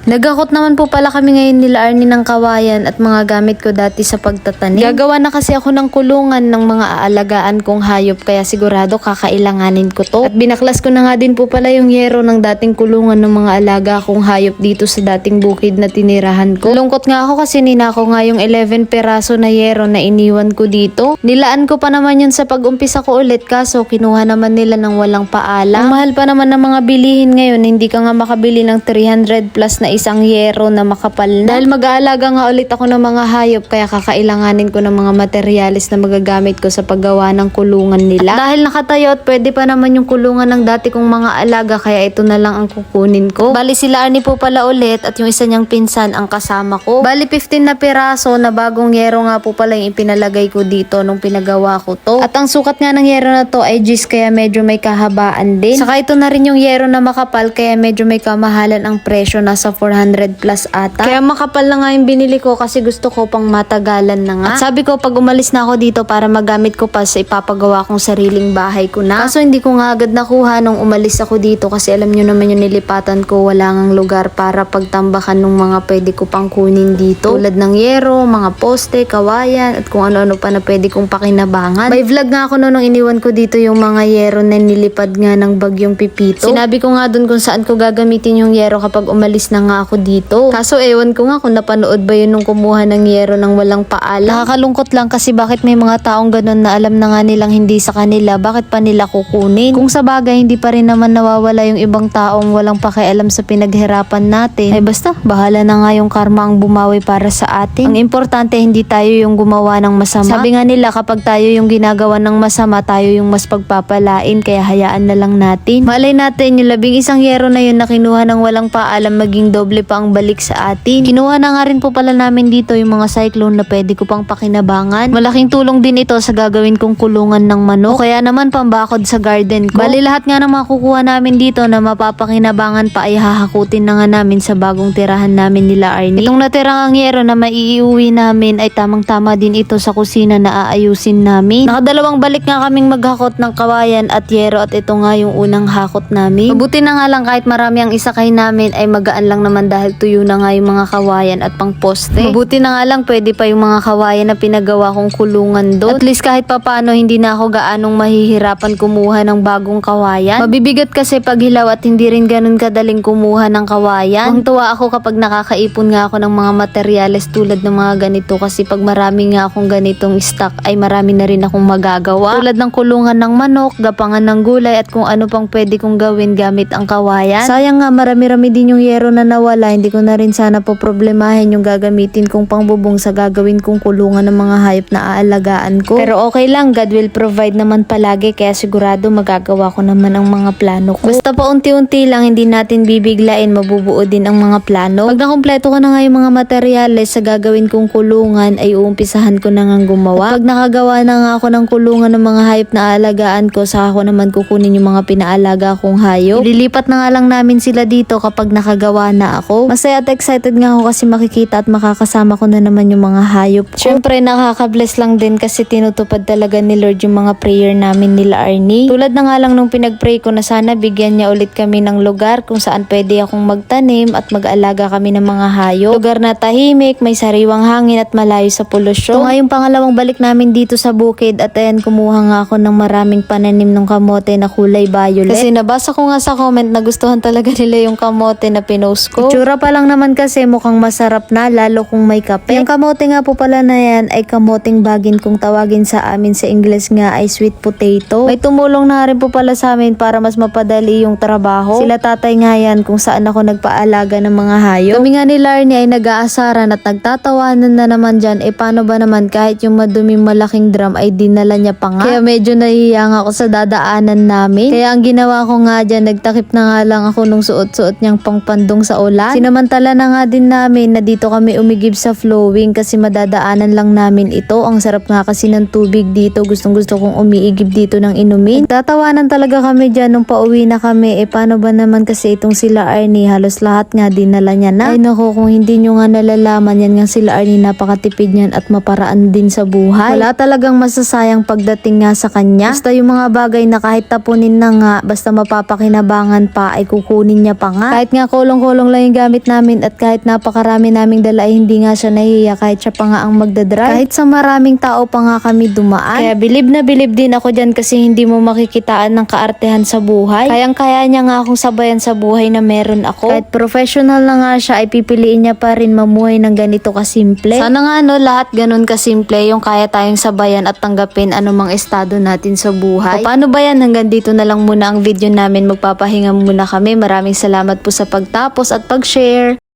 Nagakot naman po pala kami ngayon nila Arnie ng kawayan at mga gamit ko dati sa pagtatanim. Gagawa na kasi ako ng kulungan ng mga aalagaan kong hayop kaya sigurado kakailanganin ko to. At binaklas ko na nga din po pala yung yero ng dating kulungan ng mga alaga kong hayop dito sa dating bukid na tinirahan ko. Lungkot nga ako kasi ninako nga yung 11 peraso na yero na iniwan ko dito. Nilaan ko pa naman yun sa pag-umpisa ko ulit kaso kinuha naman nila ng walang paalam. Ang mahal pa naman ng mga bilihin ngayon, hindi ka nga makabili ng 300 plus na isang yero na makapal na. Dahil mag-aalaga nga ulit ako ng mga hayop kaya kakailanganin ko ng mga materyales na magagamit ko sa paggawa ng kulungan nila. At dahil nakatayo at pwede pa naman yung kulungan ng dati kong mga alaga kaya ito na lang ang kukunin ko. Bali sila Arnie po pala ulit at yung isa niyang pinsan ang kasama ko. Bali 15 na piraso na bagong yero nga po pala yung ipinalagay ko dito nung pinagawa ko to. At ang sukat nga ng yero na to ay G's kaya medyo may kahabaan din. Saka ito na rin yung yero na makapal kaya medyo may kamahalan ang presyo, nasa 400 plus ata. Kaya makapal na nga yung binili ko kasi gusto ko pang matagalan na nga. At sabi ko pag umalis na ako dito para magamit ko pa sa ipapagawa kong sariling bahay ko na. Kaso hindi ko nga agad nakuha nung umalis ako dito kasi alam nyo naman yung nilipatan ko wala ngang lugar para pagtambakan ng mga pwede ko pang kunin dito. Tulad ng yero, mga poste, kawayan at kung ano-ano pa na pwede kong pakinabangan. May vlog nga ako nung iniwan ko dito yung mga yero na nilipad nga ng bagyong Pipito. Sinabi ko nga dun kung saan ko gagamitin yung yero kapag umalis na nga ako dito. Kaso ewan ko nga kung napanood ba yun nung kumuha ng yero ng walang paalam. Nakakalungkot lang kasi bakit may mga taong ganun na alam na nga nilang hindi sa kanila, bakit pa nila kukunin? Kung sa bagay hindi pa rin naman nawawala yung ibang taong walang pakialam sa pinaghirapan natin. Ay basta, bahala na nga yung karma ang bumawi para sa atin. Ang importante hindi tayo yung gumawa ng masama. Sabi nga nila kapag tayo yung ginagawa ng masama, tayo yung mas pagpapalain kaya hayaan na lang natin. Malay natin yung 11 yero na yun na kinuha ng walang paalam maging doble pa ang balik sa atin. Kinuha na nga rin po pala namin dito yung mga cyclone na pwede ko pang pakinabangan. Malaking tulong din ito sa gagawin kong kulungan ng manok. O kaya naman pambakod sa garden ko. Bali lahat nga ng makukuha namin dito na mapapakinabangan pa ay hahakutin na nga namin sa bagong tirahan namin nila Arnie. Itong natirang yero na maiiuwi namin ay tamang-tama din ito sa kusina na aayusin namin. Nakadalawang balik nga kaming maghakot ng kawayan at yero at ito nga yung unang hakot namin. Mabuti na nga lang kahit marami ang isakay namin ay magaan lang naman dahil tuyo na nga yung mga kawayan at pang poste. Mabuti na nga lang pwede pa yung mga kawayan na pinagawa kong kulungan doon. At least kahit papano hindi na ako gaanong mahihirapan kumuha ng bagong kawayan. Mabibigat kasi pag hilaw at hindi rin ganun kadaling kumuha ng kawayan. Ang tuwa ako kapag nakakaipon nga ako ng mga materyales tulad ng mga ganito kasi pag marami nga akong ganitong stock ay marami na rin akong magagawa. Tulad ng kulungan ng manok, gapangan ng gulay at kung ano pang pwede kong gawin gamit ang kawayan. Sayang nga marami-rami din yung yero na nawala, hindi ko na rin sana po problemahin yung gagamitin kong pangbubong sa gagawin kong kulungan ng mga hayop na aalagaan ko. Pero okay lang, God will provide naman palagi kaya sigurado magagawa ko naman ang mga plano ko. Basta pa unti-unti lang, hindi natin bibiglain, mabubuo din ang mga plano. Pag nakumpleto ko na nga yung mga materyales sa gagawin kong kulungan ay uumpisahan ko na nga gumawa. Pag nakagawa na nga ako ng kulungan ng mga hayop na aalagaan ko, saka ako naman kukunin yung mga pinaalaga kong hayop. Ililipat na nga lang namin sila dito kapag nakagawa na ako. Masaya at excited nga ako kasi makikita at makakasama ko na naman yung mga hayop ko. Syempre nakaka-bless lang din kasi tinutupad talaga ni Lord yung mga prayer namin nila Arnie. Tulad na nga lang nung pinag-pray ko na sana bigyan niya ulit kami ng lugar kung saan pwede akong magtanim at mag-alaga kami ng mga hayop. Lugar na tahimik, may sariwang hangin at malayo sa polusyon. Ito nga yung pangalawang balik namin dito sa bukid at ayan kumuha nga ako ng maraming pananim ng kamote na kulay violet. Kasi nabasa ko nga sa comment na gustuhan talaga nila yung kamote na pinost ko. Itsura pa lang naman kasi mukhang masarap na lalo kung may kape. Yung kamote nga po pala na yan ay kamoteng bagin kung tawagin sa amin sa English nga ay sweet potato. May tumulong na rin po pala sa amin para mas mapadali yung trabaho. Sila tatay nga yan kung saan ako nagpaalaga ng mga hayop. Kami nga ni Larnie ay nag-aasaran at nagtatawanan na naman dyan. Paano ba naman kahit yung maduming malaking drum ay dinala niya pa nga. Kaya medyo nahihiyang ako sa dadaanan namin. Kaya ang ginawa ko nga dyan, nagtakip na nga lang ako nung suot-suot niyang pangpandong sa ulan. Sinamantala na nga din namin na dito kami umigib sa flowing kasi madadaanan lang namin ito. Ang sarap nga kasi ng tubig dito. Gustong gusto kong umiigib dito ng inumin. Tatawanan talaga kami dyan nung pauwi na kami. Paano ba naman kasi itong sila Arnie, halos lahat nga dinala niya na. Ay nako, kung hindi nyo nga nalalaman, yan nga sila Arnie, napakatipid niyan at maparaan din sa buhay. Wala talagang masasayang pagdating nga sa kanya. Basta yung mga bagay na kahit tapunin na nga, basta mapapakinabangan pa ay kukunin niya pa nga. Kahit nga kulong-kulong lang lang yung gamit namin at kahit napakarami naming dala ay hindi nga siya nahihiya kahit siya pa nga ang magdadrive. Kahit sa maraming tao pa nga kami dumaan. Kaya bilib na bilib din ako dyan kasi hindi mo makikitaan ng kaartehan sa buhay. Kayang-kaya niya nga akong sabayan sa buhay na meron ako. Kahit professional na nga siya ay pipiliin niya pa rin mamuhay ng ganito kasimple. Sana nga no, lahat ganun kasimple yung kaya tayong sabayan at tanggapin anumang estado natin sa buhay. O, paano ba yan? Hanggang dito na lang muna ang video namin. Magpapahinga muna kami. Maraming salamat po sa pagtapos at pag-share.